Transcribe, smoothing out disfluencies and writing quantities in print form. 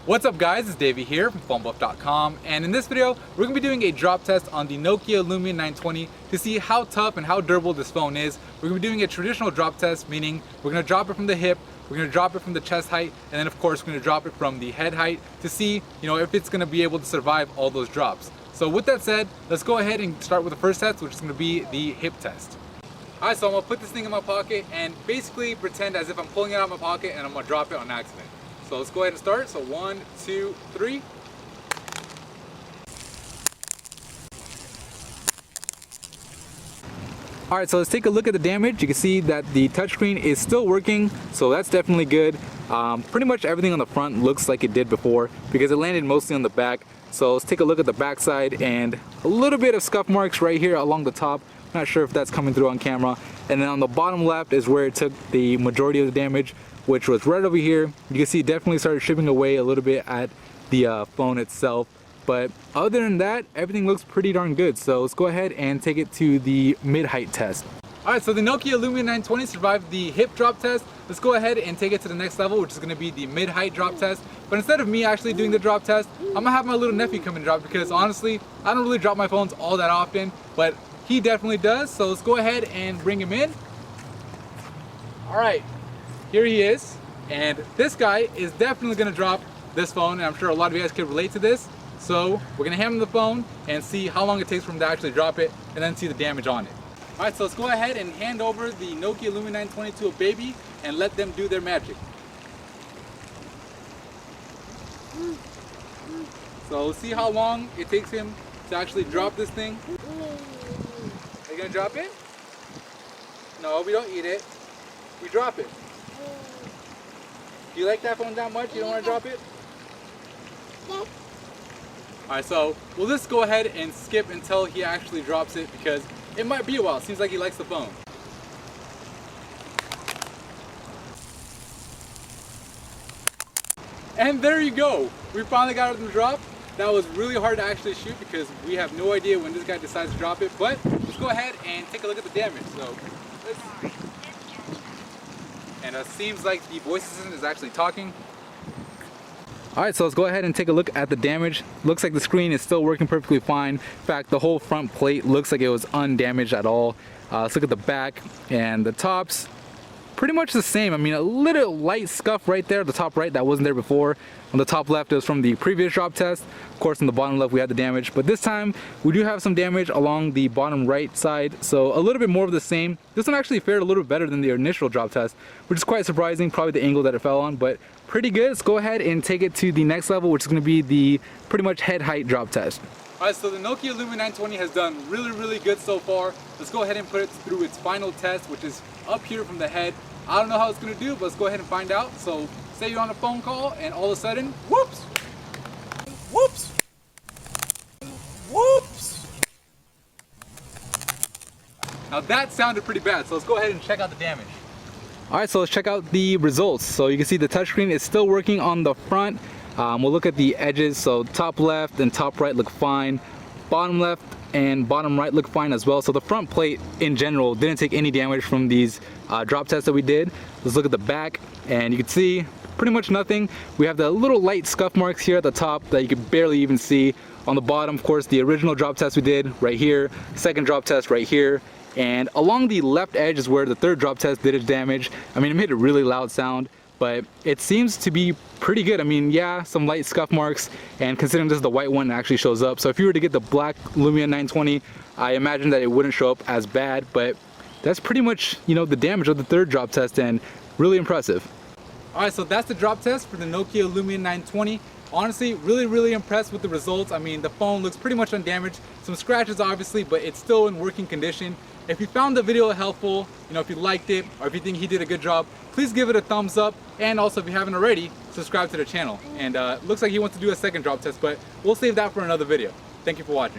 What's up guys, it's Davey here from phonebuff.com, and in this video we're going to be doing a drop test on the Nokia Lumia 920 to see how tough and how durable this phone is. We're going to be doing a traditional drop test, meaning we're going to drop it from the hip, we're going to drop it from the chest height, and then of course we're going to drop it from the head height to see if it's going to be able to survive all those drops. So with that said, let's go ahead and start with the first test, which is going to be the hip test. Alright, so I'm going to put this thing in my pocket and basically pretend as if I'm pulling it out of my pocket and I'm going to drop it on accident. So let's go ahead and start. So 1, 2, 3. Alright, so let's take a look at the damage. You can see that the touchscreen is still working, so that's definitely good. Pretty much everything on the front looks like it did before because it landed mostly on the back. So let's take a look at the back side, and a little bit of scuff marks right here along the top. Not sure if that's coming through on camera. And then on the bottom left is where it took the majority of the damage, which was right over here. You can see it definitely started chipping away a little bit at the phone itself. But other than that, everything looks pretty darn good. So let's go ahead and take it to the mid-height test. Alright, so the Nokia Lumia 920 survived the hip drop test. Let's go ahead and take it to the next level, which is going to be the mid-height drop test. But instead of me actually doing the drop test, I'm going to have my little nephew come and drop, because honestly, I don't really drop my phones all that often, but he definitely does. So let's go ahead and bring him in. Alright, here he is. And this guy is definitely going to drop this phone, and I'm sure a lot of you guys can relate to this. So we're going to hand him the phone and see how long it takes for him to actually drop it, and then see the damage on it. Alright, so let's go ahead and hand over the Nokia Lumia 920 to a baby and let them do their magic. So let's see how long it takes him to actually drop this thing. Are you going to drop it? No, we don't eat it. We drop it. Do you like that phone that much? You don't want to drop it? Alright, so we'll just go ahead and skip until he actually drops it, because it might be a while. Seems like he likes the phone. And there you go. We finally got it to drop. That was really hard to actually shoot because we have no idea when this guy decides to drop it. But let's go ahead and take a look at the damage. So, and it seems like the voice assistant is actually talking. Alright, so let's go ahead and take a look at the damage. Looks like the screen is still working perfectly fine. In fact, the whole front plate looks like it was undamaged at all. Let's look at the back and the tops. Pretty much the same. I mean, a little light scuff right there, the top right, that wasn't there before. On the top left, it was from the previous drop test. Of course, on the bottom left, we had the damage. But this time, we do have some damage along the bottom right side. So a little bit more of the same. This one actually fared a little bit better than the initial drop test, which is quite surprising, probably the angle that it fell on, but pretty good. Let's go ahead and take it to the next level, which is going to be the pretty much head height drop test. Alright, so the Nokia Lumia 920 has done really good so far. Let's go ahead and put it through its final test, which is up here from the head. I don't know how it's going to do, but let's go ahead and find out. So say you're on a phone call and all of a sudden, whoops, whoops, whoops. Now that sounded pretty bad, so let's go ahead and check out the damage. Alright, so let's check out the results. So you can see the touchscreen is still working on the front. We'll look at the edges. So top left and top right look fine. Bottom left and bottom right look fine as well. So the front plate in general didn't take any damage from these drop tests that we did. Let's look at the back, and you can see pretty much nothing. We have the little light scuff marks here at the top that you can barely even see. On the bottom, of course, the original drop test we did right here, second drop test right here, and along the left edge is where the third drop test did its damage. I mean, it made a really loud sound, but it seems to be pretty good. I mean, yeah, some light scuff marks, and considering this is the white one, it actually shows up. So if you were to get the black Lumia 920, I imagine that it wouldn't show up as bad, but that's pretty much, the damage of the third drop test, and really impressive. Alright, so that's the drop test for the Nokia Lumia 920. Honestly, really impressed with the results. I mean, the phone looks pretty much undamaged. Some scratches obviously, but it's still in working condition. If you found the video helpful, if you liked it, or if you think he did a good job, please give it a thumbs up. And also, if you haven't already, subscribe to the channel. And looks like he wants to do a second drop test, but we'll save that for another video. Thank you for watching.